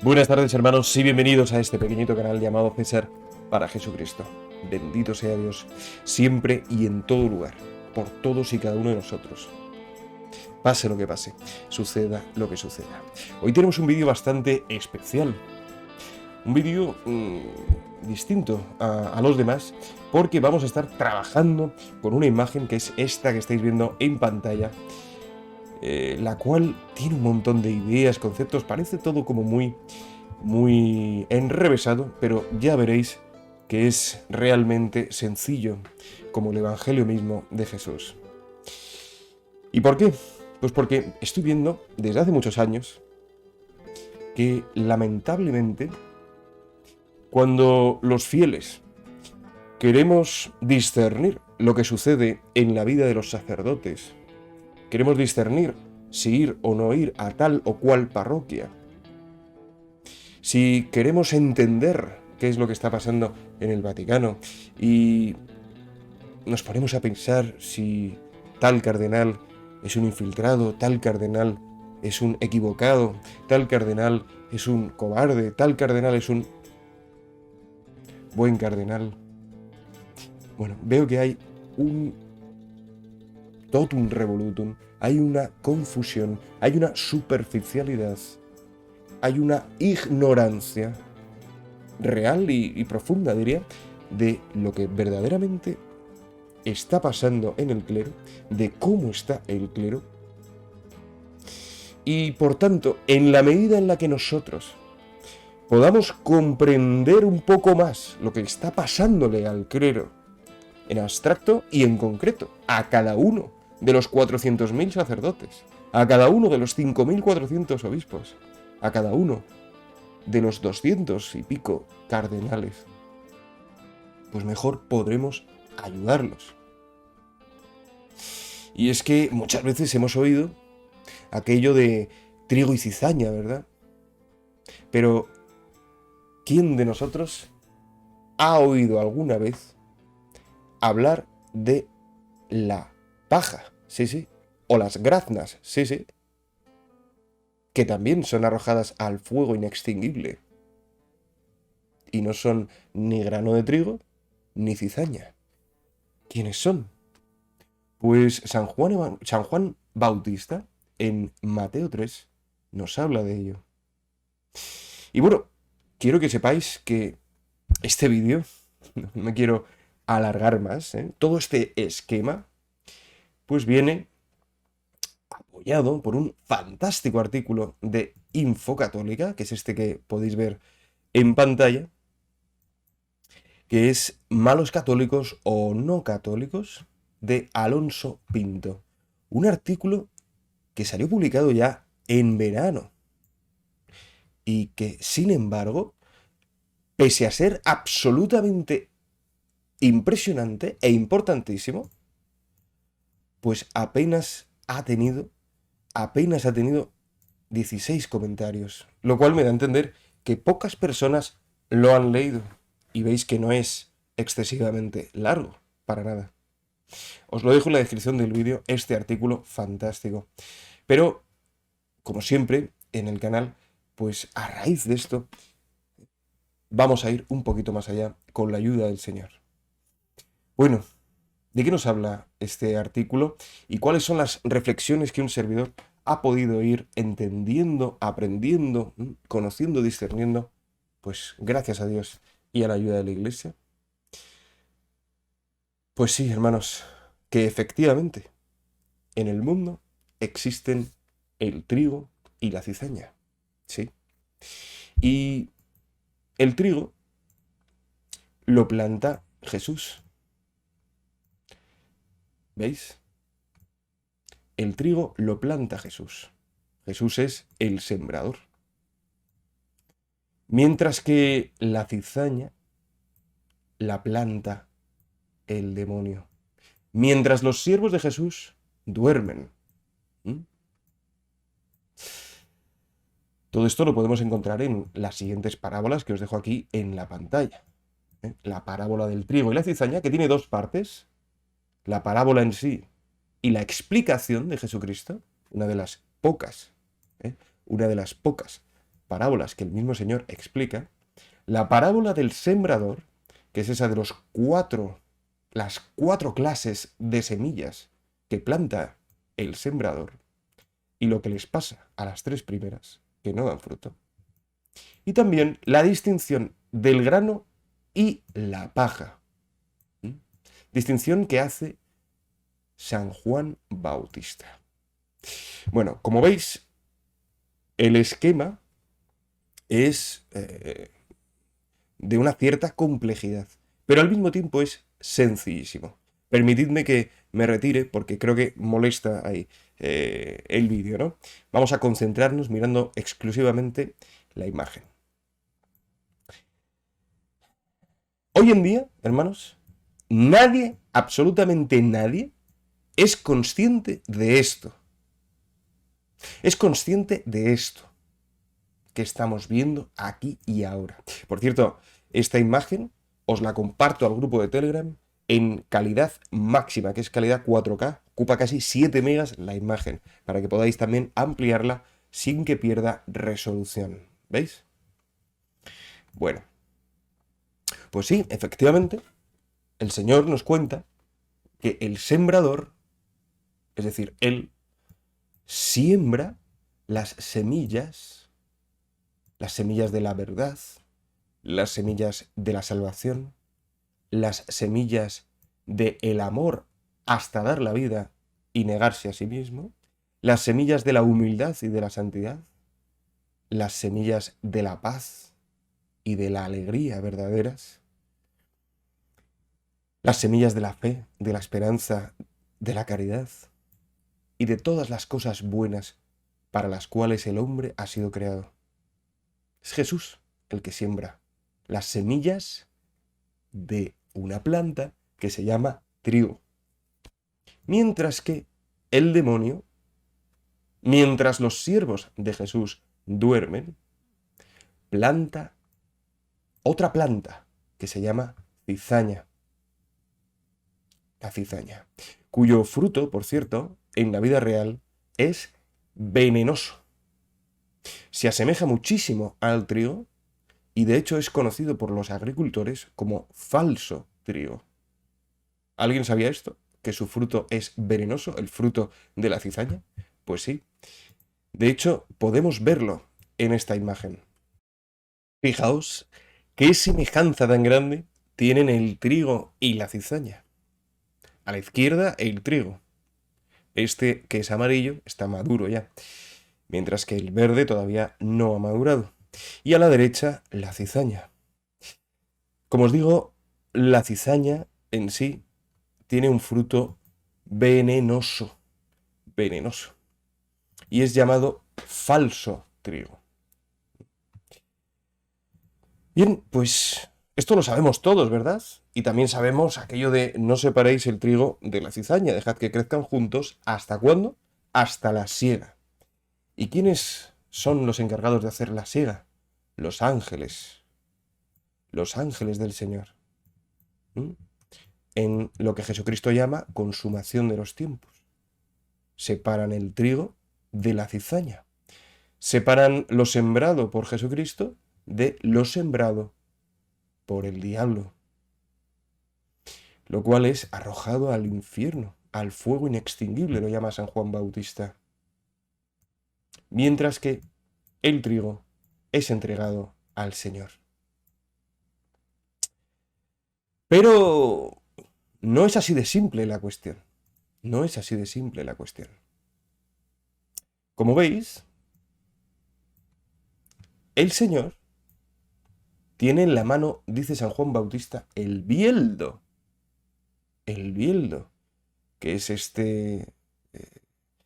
Buenas tardes, hermanos, y bienvenidos a este pequeñito canal llamado César para Jesucristo. Bendito sea Dios, siempre y en todo lugar, por todos y cada uno de nosotros. Pase lo que pase, suceda lo que suceda. Hoy tenemos un vídeo bastante especial, un vídeo distinto a los demás, porque vamos a estar trabajando con una imagen que es esta que estáis viendo en pantalla, la cual tiene un montón de ideas, conceptos, parece todo como muy enrevesado, pero ya veréis que es realmente sencillo, como el Evangelio mismo de Jesús. ¿Y por qué? Pues porque estoy viendo desde hace muchos años que lamentablemente cuando los fieles queremos discernir lo que sucede en la vida de los sacerdotes, queremos discernir si ir o no ir a tal o cual parroquia, si queremos entender qué es lo que está pasando en el Vaticano y nos ponemos a pensar si tal cardenal es un infiltrado, tal cardenal es un equivocado, tal cardenal es un cobarde, tal cardenal es un buen cardenal. Bueno, veo que hay un totum revolutum, hay una confusión, hay una superficialidad, hay una ignorancia real y profunda, diría, de lo que verdaderamente está pasando en el clero, de cómo está el clero. Y por tanto, en la medida en la que nosotros podamos comprender un poco más lo que está pasándole al clero, en abstracto y en concreto, a cada uno de los 400.000 sacerdotes, a cada uno de los 5.400 obispos, a cada uno de los 200 y pico cardenales, pues mejor podremos ayudarlos. Y es que muchas veces hemos oído aquello de trigo y cizaña, ¿verdad? Pero ¿quién de nosotros ha oído alguna vez hablar de la paja? Sí, o las graznas, sí, que también son arrojadas al fuego inextinguible y no son ni grano de trigo ni cizaña. ¿Quiénes son? Pues San Juan Bautista en Mateo 3 nos habla de ello. Y bueno, quiero que sepáis que este vídeo, no me quiero alargar más, todo este esquema pues viene apoyado por un fantástico artículo de Infocatólica, que es este que podéis ver en pantalla, que es Malos católicos o no católicos, de Alonso Pinto. Un artículo que salió publicado ya en verano y que, sin embargo, pese a ser absolutamente impresionante e importantísimo, pues apenas ha tenido 16 comentarios, lo cual me da a entender que pocas personas lo han leído, y veis que no es excesivamente largo, para nada. Os lo dejo en la descripción del vídeo, este artículo fantástico. Pero, como siempre, en el canal, pues a raíz de esto, vamos a ir un poquito más allá con la ayuda del Señor. Bueno, ¿de qué nos habla este artículo y cuáles son las reflexiones que un servidor ha podido ir entendiendo, aprendiendo, conociendo, discerniendo, pues gracias a Dios y a la ayuda de la Iglesia? Pues sí, hermanos, que efectivamente en el mundo existen el trigo y la cizaña. Sí. Y el trigo lo planta Jesús. ¿Veis? El trigo lo planta Jesús. Jesús es el sembrador. Mientras que la cizaña la planta el demonio. Mientras los siervos de Jesús duermen. ¿Mm? Todo esto lo podemos encontrar en las siguientes parábolas que os dejo aquí en la pantalla. La parábola del trigo y la cizaña, que tiene dos partes. La parábola en sí y la explicación de Jesucristo, una de las pocas, ¿eh? una de las pocas parábolas que el mismo Señor explica. La parábola del sembrador, que es esa de las cuatro clases de semillas que planta el sembrador, y lo que les pasa a las tres primeras, que no dan fruto. Y también la distinción del grano y la paja. Distinción que hace San Juan Bautista. Bueno, como veis, el esquema es de una cierta complejidad, pero al mismo tiempo es sencillísimo. Permitidme que me retire porque creo que molesta ahí el vídeo, ¿no? Vamos a concentrarnos mirando exclusivamente la imagen. Hoy en día, hermanos, nadie, absolutamente nadie, es consciente de esto. Es consciente de esto que estamos viendo aquí y ahora. Por cierto, esta imagen os la comparto al grupo de Telegram en calidad máxima, que es calidad 4K, ocupa casi 7 megas la imagen, para que podáis también ampliarla sin que pierda resolución. ¿Veis? Bueno, pues sí, efectivamente, el Señor nos cuenta que el sembrador, es decir, Él siembra las semillas de la verdad, las semillas de la salvación, las semillas del amor hasta dar la vida y negarse a sí mismo, las semillas de la humildad y de la santidad, las semillas de la paz y de la alegría verdaderas, las semillas de la fe, de la esperanza, de la caridad y de todas las cosas buenas para las cuales el hombre ha sido creado. Es Jesús el que siembra las semillas de una planta que se llama trigo. Mientras que el demonio, mientras los siervos de Jesús duermen, planta otra planta que se llama cizaña. La cizaña, cuyo fruto, por cierto, en la vida real es venenoso. Se asemeja muchísimo al trigo y de hecho es conocido por los agricultores como falso trigo. ¿Alguien sabía esto? ¿Que su fruto es venenoso, el fruto de la cizaña? Pues sí. De hecho, podemos verlo en esta imagen. Fijaos qué semejanza tan grande tienen el trigo y la cizaña. A la izquierda, el trigo. Este, que es amarillo, está maduro ya, mientras que el verde todavía no ha madurado. Y a la derecha, la cizaña. Como os digo, la cizaña en sí tiene un fruto venenoso, venenoso. Y es llamado falso trigo. Bien, pues esto lo sabemos todos, ¿verdad? Y también sabemos aquello de no separéis el trigo de la cizaña, dejad que crezcan juntos. ¿Hasta cuándo? Hasta la siega. ¿Y quiénes son los encargados de hacer la siega? Los ángeles del Señor. ¿Mm? En lo que Jesucristo llama consumación de los tiempos. Separan el trigo de la cizaña. Separan lo sembrado por Jesucristo de lo sembrado por el diablo, lo cual es arrojado al infierno, al fuego inextinguible, lo llama San Juan Bautista. Mientras que el trigo es entregado al Señor. Pero no es así de simple la cuestión. No es así de simple la cuestión. Como veis, el Señor tiene en la mano, dice San Juan Bautista, el bieldo. El bieldo, que es esta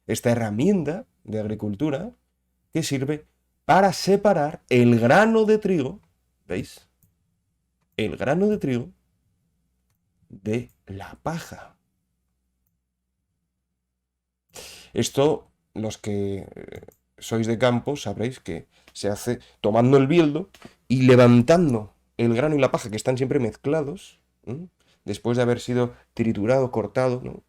herramienta de agricultura que sirve para separar el grano de trigo, ¿veis? El grano de trigo de la paja. Esto, los que sois de campo, sabréis que se hace tomando el bieldo y levantando el grano y la paja, que están siempre mezclados, ¿eh? Después de haber sido triturado, cortado, ¿no?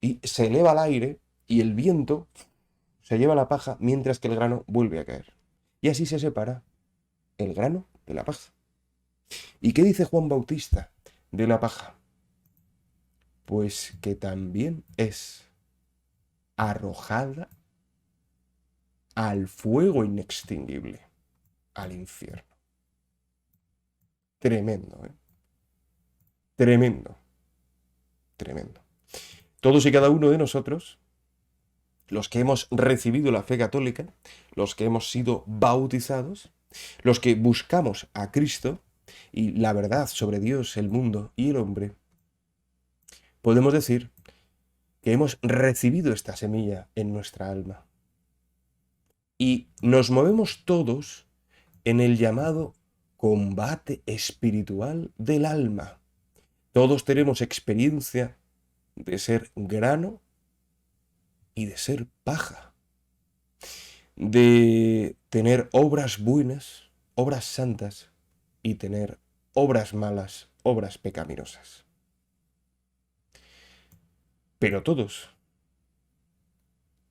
Y se eleva al aire y el viento se lleva la paja mientras que el grano vuelve a caer. Y así se separa el grano de la paja. ¿Y qué dice Juan Bautista de la paja? Pues que también es arrojada al fuego inextinguible, al infierno. Tremendo, ¿eh? Tremendo, tremendo. Todos y cada uno de nosotros, los que hemos recibido la fe católica, los que hemos sido bautizados, los que buscamos a Cristo y la verdad sobre Dios, el mundo y el hombre, podemos decir que hemos recibido esta semilla en nuestra alma. Y nos movemos todos en el llamado combate espiritual del alma. Todos tenemos experiencia de ser grano y de ser paja, de tener obras buenas, obras santas y tener obras malas, obras pecaminosas. Pero todos,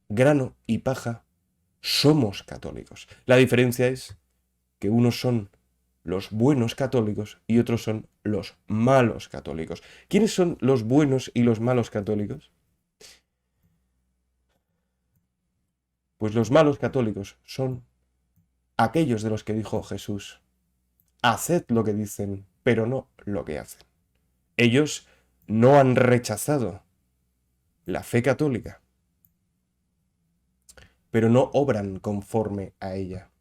grano y paja, somos católicos. La diferencia es que unos son los buenos católicos y otros son los malos católicos. ¿Quiénes son los buenos y los malos católicos? Pues los malos católicos son aquellos de los que dijo Jesús: haced lo que dicen, pero no lo que hacen. Ellos no han rechazado la fe católica, pero no obran conforme a ella.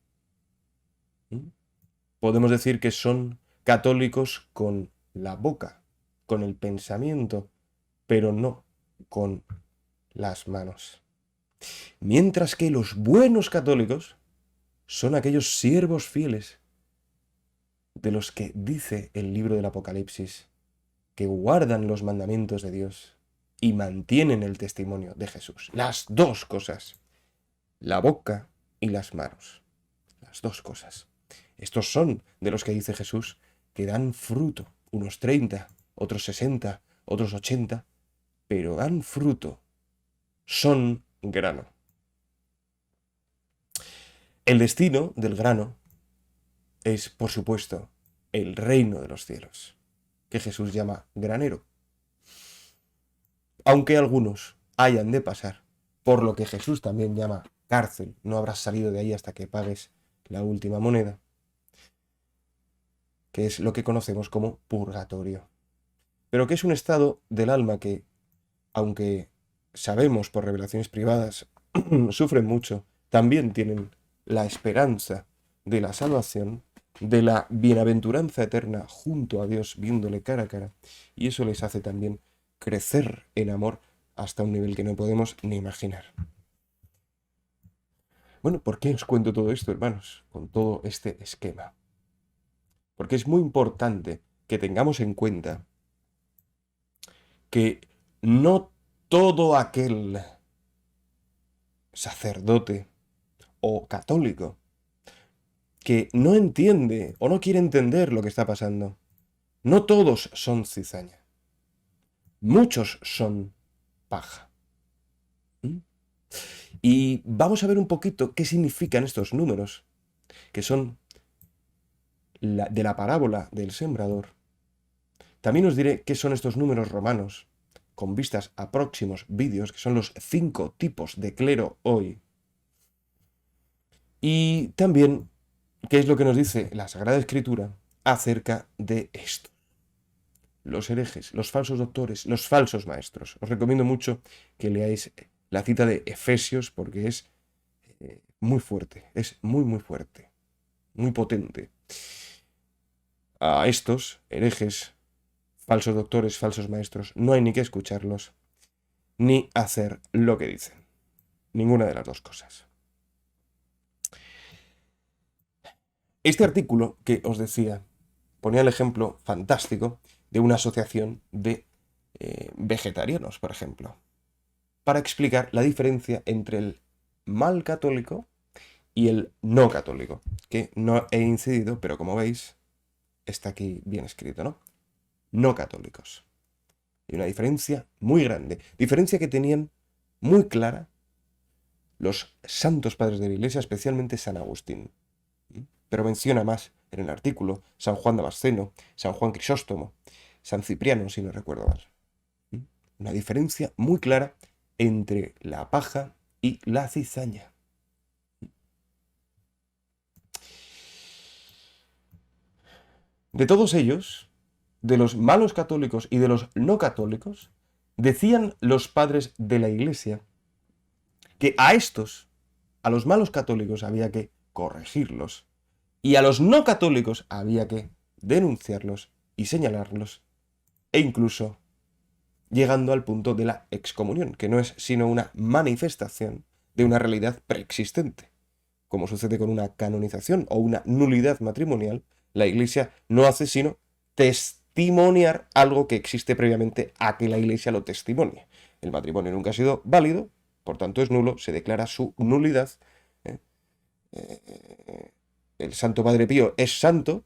Podemos decir que son católicos con la boca, con el pensamiento, pero no con las manos. Mientras que los buenos católicos son aquellos siervos fieles de los que dice el libro del Apocalipsis, que guardan los mandamientos de Dios y mantienen el testimonio de Jesús. Las dos cosas, la boca y las manos. Las dos cosas. Estos son de los que dice Jesús que dan fruto, unos 30, otros 60, otros 80, pero dan fruto, son grano. El destino del grano es, por supuesto, el reino de los cielos, que Jesús llama granero. Aunque algunos hayan de pasar por lo que Jesús también llama cárcel, no habrás salido de ahí hasta que pagues la última moneda, que es lo que conocemos como purgatorio. Pero que es un estado del alma que, aunque sabemos por revelaciones privadas, sufren mucho, también tienen la esperanza de la salvación, de la bienaventuranza eterna junto a Dios, viéndole cara a cara, y eso les hace también crecer en amor hasta un nivel que no podemos ni imaginar. Bueno, ¿por qué os cuento todo esto, hermanos? Con todo este esquema. Porque es muy importante que tengamos en cuenta que no todo aquel sacerdote o católico que no entiende o no quiere entender lo que está pasando, no todos son cizaña. Muchos son paja. Y vamos a ver un poquito qué significan estos números, que son de la parábola del sembrador. También os diré qué son estos números romanos, con vistas a próximos vídeos, que son los 5 tipos de clero hoy. Y también qué es lo que nos dice la Sagrada Escritura acerca de esto. Los herejes, los falsos doctores, los falsos maestros. Os recomiendo mucho que leáis la cita de Efesios porque es muy fuerte, es muy, muy fuerte. muy potente. A estos herejes, falsos doctores, falsos maestros, no hay ni que escucharlos, ni hacer lo que dicen. Ninguna de las dos cosas. Este artículo que os decía ponía el ejemplo fantástico de una asociación de vegetarianos, por ejemplo, para explicar la diferencia entre el mal católico y el no católico, que no he incidido, pero como veis, está aquí bien escrito, ¿no? No católicos. Y una diferencia muy grande, diferencia que tenían muy clara los santos padres de la Iglesia, especialmente San Agustín. Pero menciona más en el artículo San Juan Damasceno, San Juan Crisóstomo, San Cipriano, si no recuerdo mal. Una diferencia muy clara entre la paja y la cizaña. De todos ellos, de los malos católicos y de los no católicos, decían los padres de la Iglesia que a estos, a los malos católicos, había que corregirlos y a los no católicos había que denunciarlos y señalarlos e incluso llegando al punto de la excomunión, que no es sino una manifestación de una realidad preexistente. Como sucede con una canonización o una nulidad matrimonial, la Iglesia no hace sino testimoniar algo que existe previamente a que la Iglesia lo testimonie. El matrimonio nunca ha sido válido, por tanto es nulo, se declara su nulidad. El Santo Padre Pío es santo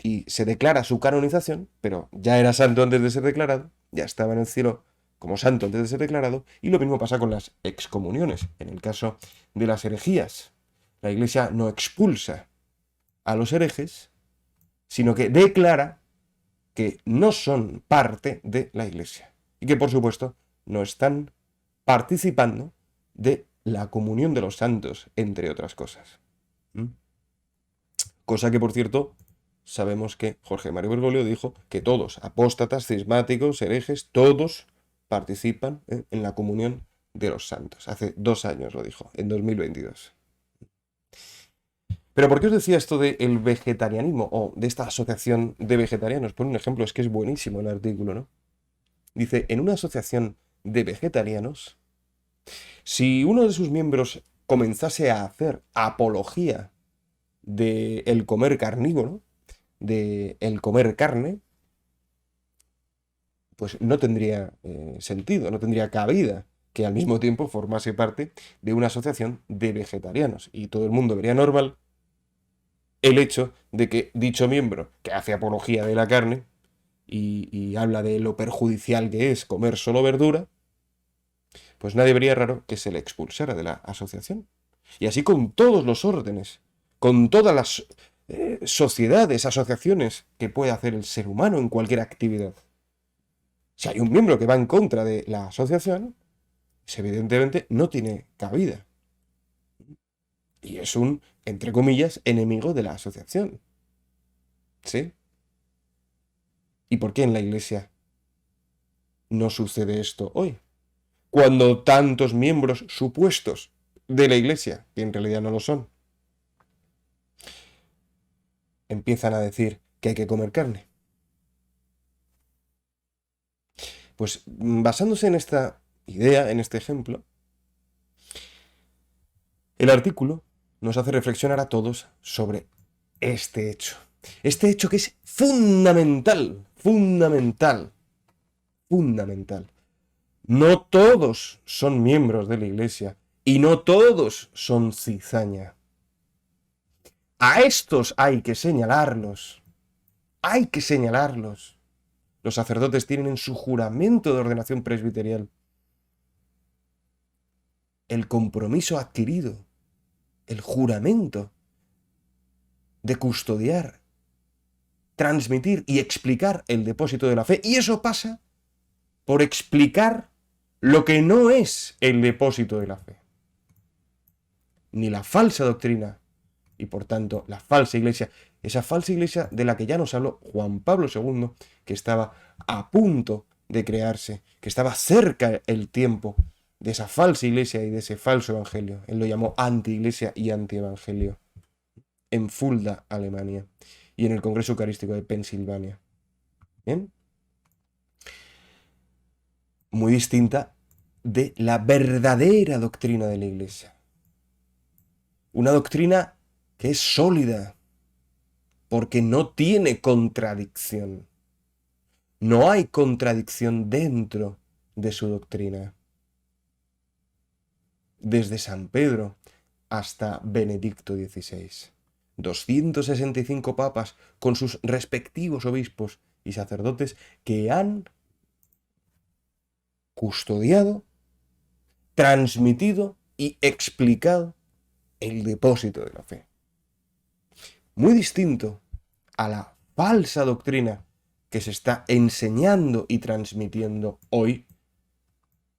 y se declara su canonización, pero ya era santo antes de ser declarado, ya estaba en el cielo como santo antes de ser declarado, y lo mismo pasa con las excomuniones. En el caso de las herejías, la Iglesia no expulsa a los herejes, sino que declara que no son parte de la Iglesia y que, por supuesto, no están participando de la comunión de los santos, entre otras cosas. Cosa que, por cierto, sabemos que Jorge Mario Bergoglio dijo que todos, apóstatas, cismáticos, herejes, todos participan en la comunión de los santos. Hace 2 años lo dijo, en 2022. Pero ¿por qué os decía esto del vegetarianismo o de esta asociación de vegetarianos? Por un ejemplo, es que es buenísimo el artículo, ¿no? Dice, en una asociación de vegetarianos, si uno de sus miembros comenzase a hacer apología del comer carnívoro, del comer carne, pues no tendría sentido, no tendría cabida que al mismo tiempo formase parte de una asociación de vegetarianos. Y todo el mundo vería normal el hecho de que dicho miembro, que hace apología de la carne y habla de lo perjudicial que es comer solo verdura, pues nadie vería raro que se le expulsara de la asociación. Y así con todos los órdenes, con todas las sociedades, asociaciones que puede hacer el ser humano en cualquier actividad. Si hay un miembro que va en contra de la asociación, pues evidentemente no tiene cabida. Y es un, entre comillas, enemigo de la asociación. ¿Sí? ¿Y por qué en la Iglesia no sucede esto hoy? Cuando tantos miembros supuestos de la Iglesia, que en realidad no lo son, empiezan a decir que hay que comer carne. Pues basándose en esta idea, en este ejemplo, el artículo nos hace reflexionar a todos sobre este hecho. Este hecho que es fundamental, fundamental, fundamental. No todos son miembros de la Iglesia y no todos son cizaña. A estos hay que señalarlos. Hay que señalarlos. Los sacerdotes tienen en su juramento de ordenación presbiterial el compromiso adquirido, el juramento de custodiar, transmitir y explicar el depósito de la fe. Y eso pasa por explicar lo que no es el depósito de la fe. Ni la falsa doctrina y por tanto la falsa iglesia, esa falsa iglesia de la que ya nos habló Juan Pablo II, que estaba a punto de crearse, que estaba cerca el tiempo de esa falsa iglesia y de ese falso evangelio. Él lo llamó anti-iglesia y anti-evangelio. en Fulda, Alemania, y en el Congreso Eucarístico de Pensilvania. ¿Bien? Muy distinta de la verdadera doctrina de la Iglesia. Una doctrina que es sólida, porque no tiene contradicción. No hay contradicción dentro de su doctrina. Desde San Pedro hasta Benedicto XVI. 265 papas con sus respectivos obispos y sacerdotes que han custodiado, transmitido y explicado el depósito de la fe. Muy distinto a la falsa doctrina que se está enseñando y transmitiendo hoy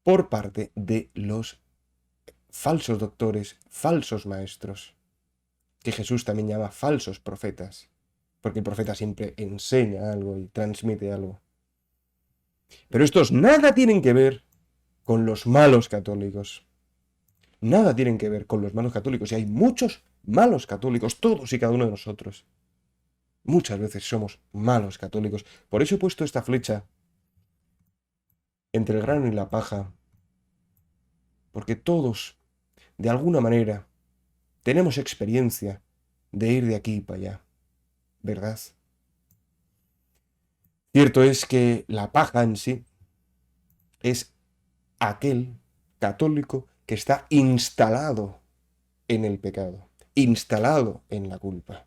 por parte de los falsos doctores, falsos maestros, que Jesús también llama falsos profetas, porque el profeta siempre enseña algo y transmite algo. Pero estos nada tienen que ver con los malos católicos. Nada tienen que ver con los malos católicos. Y hay muchos malos católicos, todos y cada uno de nosotros. Muchas veces somos malos católicos. Por eso he puesto esta flecha entre el grano y la paja. Porque todos, de alguna manera, tenemos experiencia de ir de aquí para allá. ¿Verdad? Cierto es que la paja en sí es aquel católico que está instalado en el pecado, instalado en la culpa.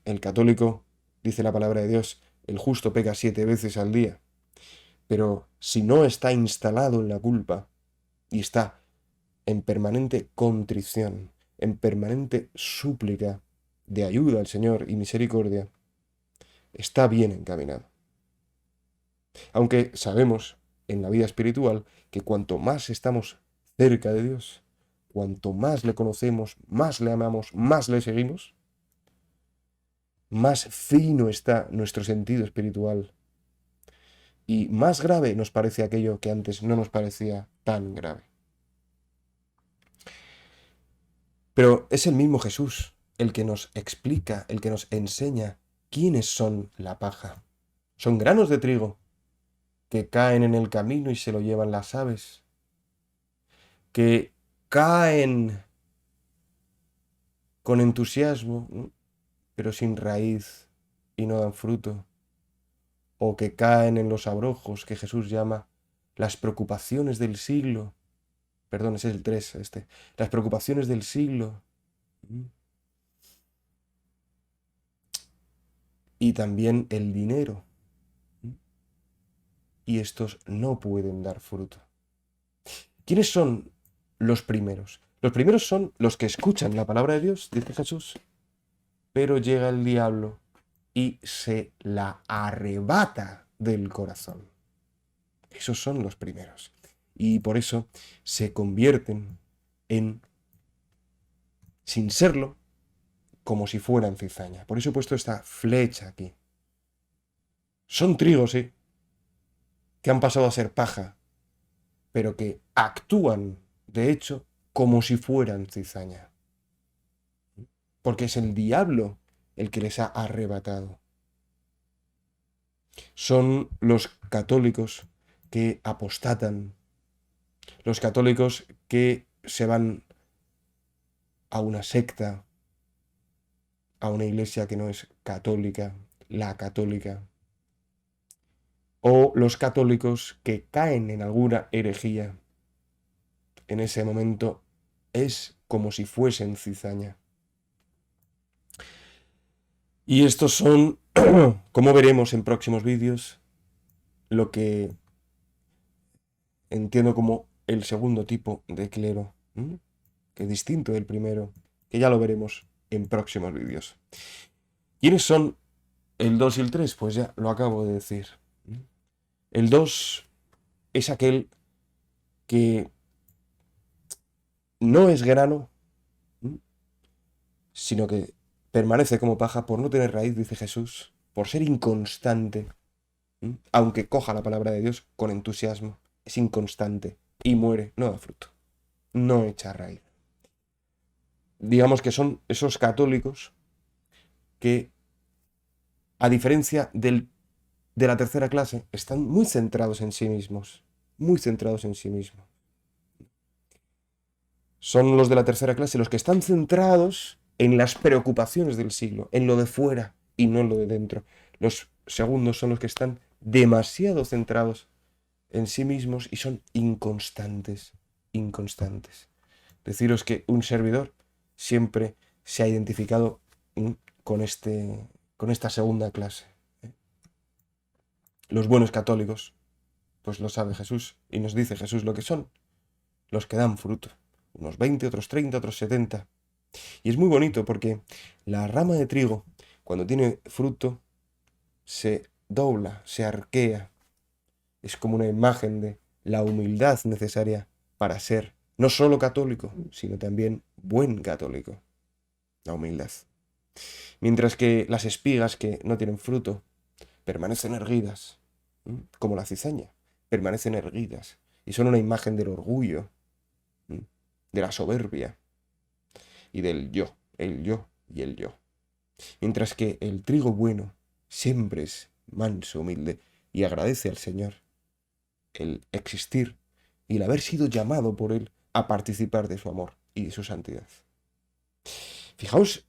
El católico, dice la palabra de Dios, el justo peca 7 veces al día. Pero si no está instalado en la culpa y está en permanente contrición, en permanente súplica de ayuda al Señor y misericordia, está bien encaminado. Aunque sabemos en la vida espiritual que cuanto más estamos cerca de Dios, cuanto más le conocemos, más le amamos, más le seguimos, más fino está nuestro sentido espiritual y más grave nos parece aquello que antes no nos parecía tan grave. Pero es el mismo Jesús el que nos explica, el que nos enseña quiénes son la paja. Son granos de trigo que caen en el camino y se lo llevan las aves, que caen con entusiasmo, pero sin raíz y no dan fruto, o que caen en los abrojos que Jesús llama las preocupaciones del siglo. Perdón, ese es el 3, las preocupaciones del siglo. Y también el dinero. Y estos no pueden dar fruto. ¿Quiénes son los primeros? Los primeros son los que escuchan la palabra de Dios, dice Jesús, pero llega el diablo y se la arrebata del corazón. Esos son los primeros. Y por eso se convierten en, sin serlo, como si fueran cizaña. Por eso he puesto esta flecha aquí. Son trigos, sí, que han pasado a ser paja, pero que actúan, de hecho, como si fueran cizaña. Porque es el diablo el que les ha arrebatado. Son los católicos que apostatan, los católicos que se van a una secta, a una iglesia que no es católica, la católica, o los católicos que caen en alguna herejía. En ese momento es como si fuesen cizaña. Y estos son, como veremos en próximos vídeos, lo que entiendo como el segundo tipo de clero, que es distinto del primero, que ya lo veremos en próximos vídeos. ¿Quiénes son el 2 y el 3? Pues ya lo acabo de decir. El 2 es aquel que no es grano, sino que permanece como paja por no tener raíz, dice Jesús, por ser inconstante, aunque coja la palabra de Dios con entusiasmo, es inconstante y muere, no da fruto, no echa raíz. digamos que son esos católicos que, a diferencia de la tercera clase, están muy centrados en sí mismos. Muy centrados en sí mismos. Son los de la tercera clase los que están centrados en las preocupaciones del siglo, en lo de fuera y no en lo de dentro. Los segundos son los que están demasiado centrados en sí mismos y son inconstantes, inconstantes. Deciros que un servidor siempre se ha identificado con esta segunda clase. Los buenos católicos, pues lo sabe Jesús y nos dice Jesús lo que son, los que dan fruto. Unos 20, otros 30, otros 70. Y es muy bonito porque la rama de trigo, cuando tiene fruto, se dobla, se arquea. Es como una imagen de la humildad necesaria para ser no solo católico, sino también buen católico. La humildad. Mientras que las espigas que no tienen fruto permanecen erguidas, como la cizaña, permanecen erguidas y son una imagen del orgullo, de la soberbia y del yo, el yo y el yo. Mientras que el trigo bueno siempre es manso, humilde y agradece al Señor el existir y el haber sido llamado por Él a participar de su amor y de su santidad. Fijaos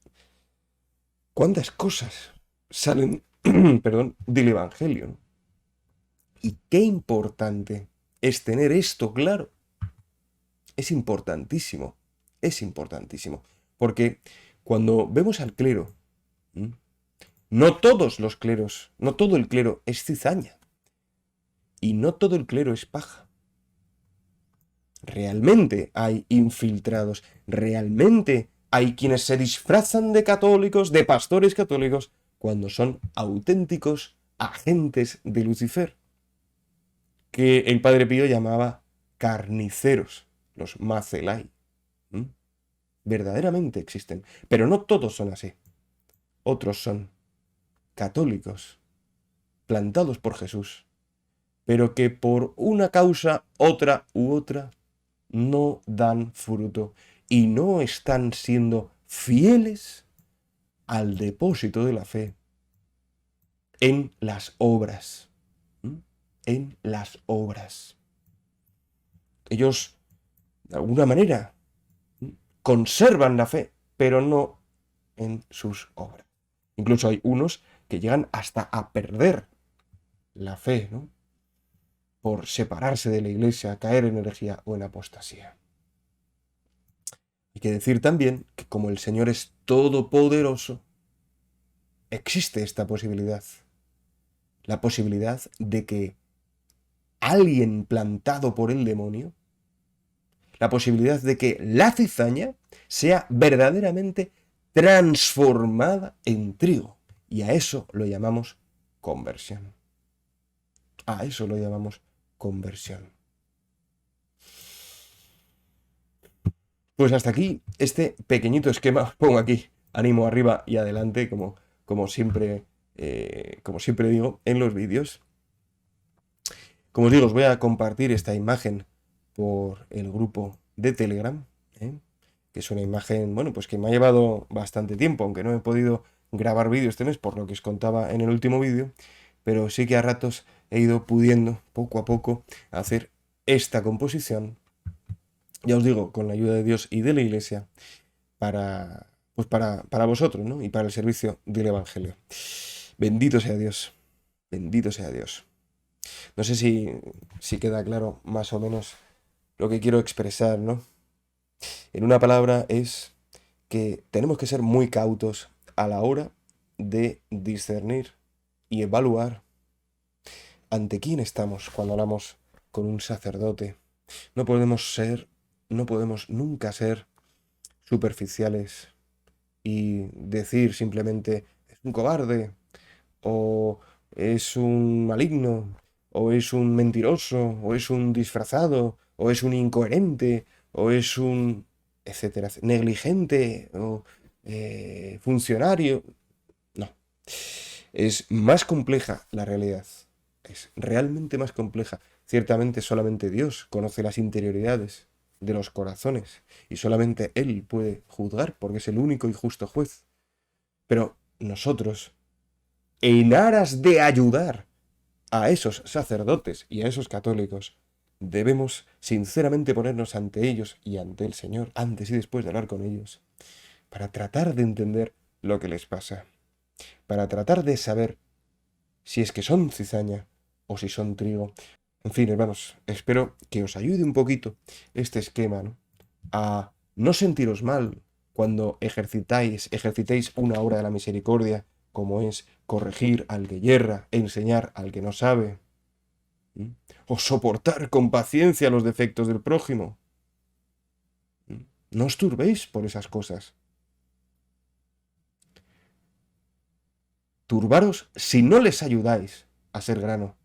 cuántas cosas salen perdón, del Evangelio, ¿no? Y qué importante es tener esto claro. Es importantísimo, porque cuando vemos al clero, no todos los cleros, no todo el clero es cizaña, y no todo el clero es paja. Realmente hay infiltrados, realmente hay quienes se disfrazan de católicos, de pastores católicos, cuando son auténticos agentes de Lucifer, que el Padre Pío llamaba carniceros, los Macelai. Verdaderamente existen, pero no todos son así. Otros son católicos, plantados por Jesús, pero que por una causa, otra u otra, no dan fruto y no están siendo fieles al depósito de la fe en las obras. En las obras. Ellos, de alguna manera, conservan la fe, pero no en sus obras. Incluso hay unos que llegan hasta a perder la fe, ¿no? Por separarse de la iglesia, caer en herejía o en apostasía. Hay que decir también que como el Señor es todopoderoso, existe esta posibilidad. La posibilidad de que alguien plantado por el demonio, la posibilidad de que la cizaña sea verdaderamente transformada en trigo. Y a eso lo llamamos conversión. A eso lo llamamos conversión. Pues hasta aquí este pequeñito esquema. Os pongo aquí ánimo arriba y adelante, como siempre digo en los vídeos. Como os digo, os voy a compartir esta imagen por el grupo de Telegram, que es una imagen, bueno, pues que me ha llevado bastante tiempo, aunque no he podido grabar vídeos este mes, por lo que os contaba en el último vídeo, pero sí que a ratos he ido pudiendo, poco a poco, hacer esta composición, ya os digo, con la ayuda de Dios y de la Iglesia, para vosotros, ¿no? Y para el servicio del Evangelio. Bendito sea Dios, bendito sea Dios. No sé si queda claro más o menos lo que quiero expresar, ¿no? En una palabra es que tenemos que ser muy cautos a la hora de discernir y evaluar ante quién estamos cuando hablamos con un sacerdote. No podemos nunca ser superficiales y decir simplemente es un cobarde, o es un maligno, o es un mentiroso, o es un disfrazado, o es un incoherente, o es un etcétera, negligente, o funcionario. No. Es más compleja la realidad. Es realmente más compleja. Ciertamente solamente Dios conoce las interioridades de los corazones y solamente Él puede juzgar porque es el único y justo juez. Pero nosotros, en aras de ayudar a esos sacerdotes y a esos católicos, debemos sinceramente ponernos ante ellos y ante el Señor, antes y después de hablar con ellos, para tratar de entender lo que les pasa, para tratar de saber si es que son cizaña o si son trigo. En fin, hermanos, espero que os ayude un poquito este esquema, ¿no? A no sentiros mal cuando ejercitéis una obra de la misericordia, como es corregir al que yerra, enseñar al que no sabe, ¿m? O soportar con paciencia los defectos del prójimo. ¿M? No os turbéis por esas cosas. Turbaros si no les ayudáis a ser grano.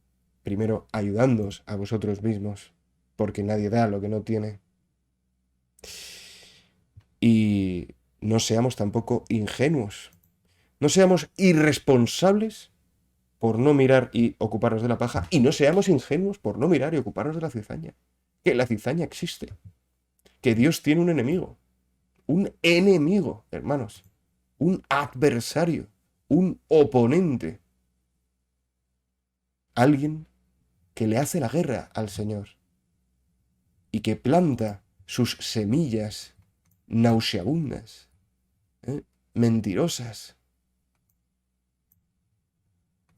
Primero ayudándoos a vosotros mismos, porque nadie da lo que no tiene. Y no seamos tampoco ingenuos. No seamos irresponsables por no mirar y ocuparnos de la paja. Y no seamos ingenuos por no mirar y ocuparnos de la cizaña. Que la cizaña existe. Que Dios tiene un enemigo. Un enemigo, hermanos. Un adversario. Un oponente. Alguien que le hace la guerra al Señor. Y que planta sus semillas nauseabundas, mentirosas,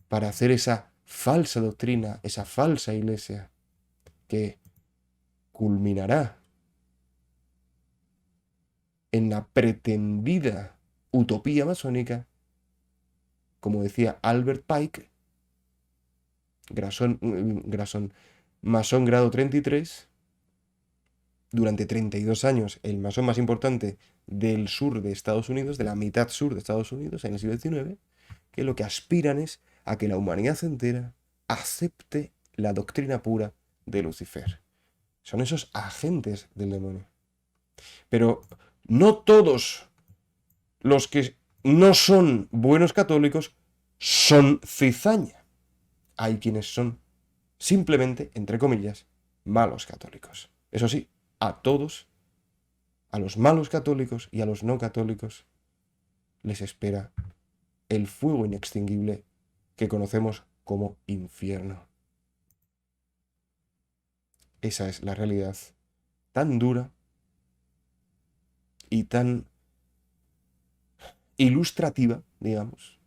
para hacer esa falsa doctrina, esa falsa iglesia, que culminará en la pretendida utopía masónica, como decía Albert Pike, masón grado 33, durante 32 años el masón más importante del sur de Estados Unidos, de la mitad sur de Estados Unidos en el siglo XIX, que lo que aspiran es a que la humanidad entera acepte la doctrina pura de Lucifer. Son esos agentes del demonio. Pero no todos los que no son buenos católicos son cizaña. Hay quienes son simplemente, entre comillas, malos católicos. Eso sí, a todos, a los malos católicos y a los no católicos, les espera el fuego inextinguible que conocemos como infierno. Esa es la realidad tan dura y tan ilustrativa, digamos,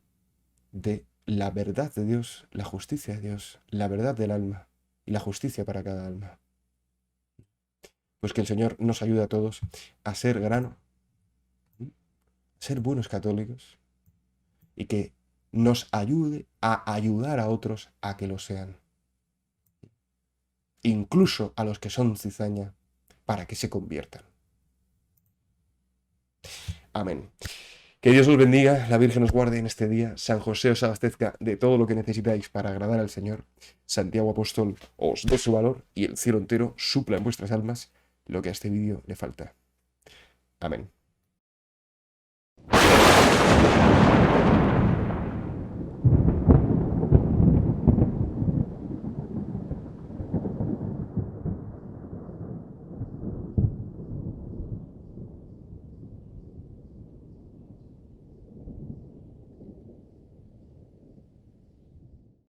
de la verdad de Dios, la justicia de Dios, la verdad del alma y la justicia para cada alma. Pues que el Señor nos ayude a todos a ser grano, a ser buenos católicos, y que nos ayude a ayudar a otros a que lo sean. Incluso a los que son cizaña, para que se conviertan. Amén. Que Dios os bendiga, la Virgen os guarde en este día, San José os abastezca de todo lo que necesitáis para agradar al Señor, Santiago Apóstol os dé su valor y el cielo entero supla en vuestras almas lo que a este vídeo le falta. Amén.